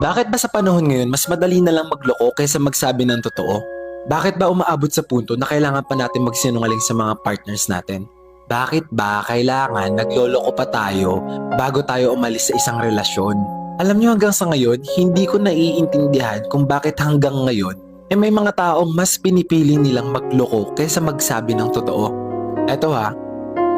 Bakit ba sa panahon ngayon mas madali na lang magloko kaysa magsabi ng totoo? Bakit ba umaabot sa punto na kailangan pa natin magsinungaling sa mga partners natin? Bakit ba kailangan nagloloko pa tayo bago tayo umalis sa isang relasyon? Alam niyo hanggang sa ngayon, hindi ko naiintindihan kung bakit hanggang ngayon may mga taong mas pinipili nilang magloko kaysa magsabi ng totoo. Eto ha,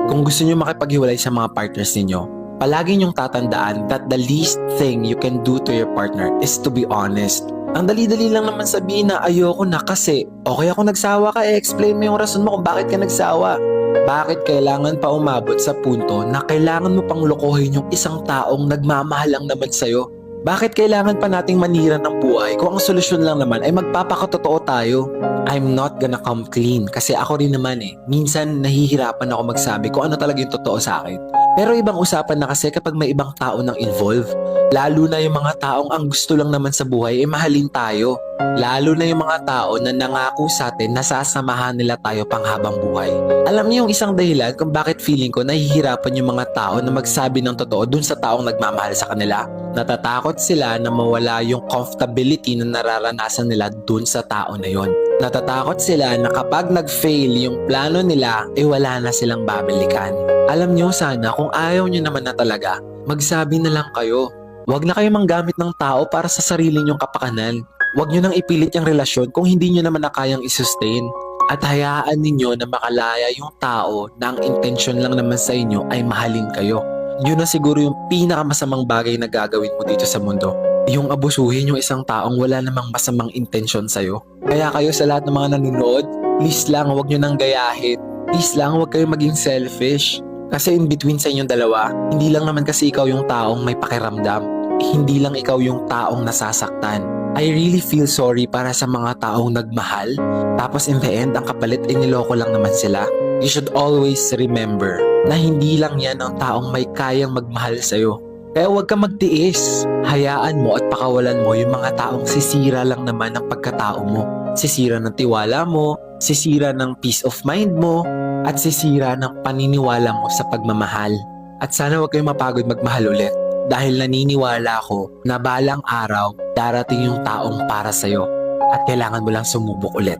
kung gusto niyo makipaghiwalay sa mga partners ninyo, palagi niyong tatandaan that the least thing you can do to your partner is to be honest. Ang dali-dali lang naman sabihin na ayoko na kasi okay ako nagsawa ka, explain mo yung rason mo kung bakit ka nagsawa. Bakit kailangan pa umabot sa punto na kailangan mo pang lokohin yung isang taong nagmamahal lang naman sa'yo? Bakit kailangan pa nating manira ng buhay kung ang solusyon lang naman ay magpapakatotoo tayo? I'm not gonna come clean kasi ako rin naman minsan nahihirapan ako magsabi kung ano talaga yung totoo sa akin. Pero ibang usapan na kasi kapag may ibang tao nang involve. Lalo na yung mga taong ang gusto lang naman sa buhay ay mahalin tayo. Lalo na yung mga tao na nangako sa atin na sasamahan nila tayo panghabang buhay. Alam niyo yung isang dahilan kung bakit feeling ko nahihirapan yung mga tao na magsabi ng totoo dun sa taong nagmamahal sa kanila? Natatakot sila na mawala yung comfortability na nararanasan nila dun sa tao na yon. Natatakot sila na kapag nag-fail yung plano nila, wala na silang babalikan. Alam nyo sana kung ayaw nyo naman na talaga, magsabi na lang kayo. Huwag na kayo manggamit ng tao para sa sarili nyong kapakanan. Huwag nyo nang ipilit yung relasyon kung hindi nyo naman na kayang isustain. At hayaan ninyo na makalaya yung tao na ang intensyon lang naman sa inyo ay mahalin kayo. Yun na siguro yung pinakamasamang bagay na gagawin mo dito sa mundo. Yung abusuhin yung isang taong wala namang masamang intensyon sa'yo. Kaya kayo sa lahat ng mga nanonood, please lang huwag nyo nang gayahin. Please lang huwag kayong maging selfish. Kasi in between sa inyong dalawa, hindi lang naman kasi ikaw yung taong may pakiramdam. Hindi lang ikaw yung taong nasasaktan. I really feel sorry para sa mga taong nagmahal. Tapos in the end, ang kapalit ay niloko lang naman sila. You should always remember na hindi lang yan ang taong may kayang magmahal sa'yo. Kaya huwag ka magtiis. Hayaan mo at pakawalan mo yung mga taong sisira lang naman ng pagkatao mo. Sisira ng tiwala mo, sisira ng peace of mind mo, at sisira ng paniniwala mo sa pagmamahal. At sana huwag kayong mapagod magmahal ulit. Dahil naniniwala ako na balang araw darating yung taong para sa'yo at kailangan mo lang sumubok ulit.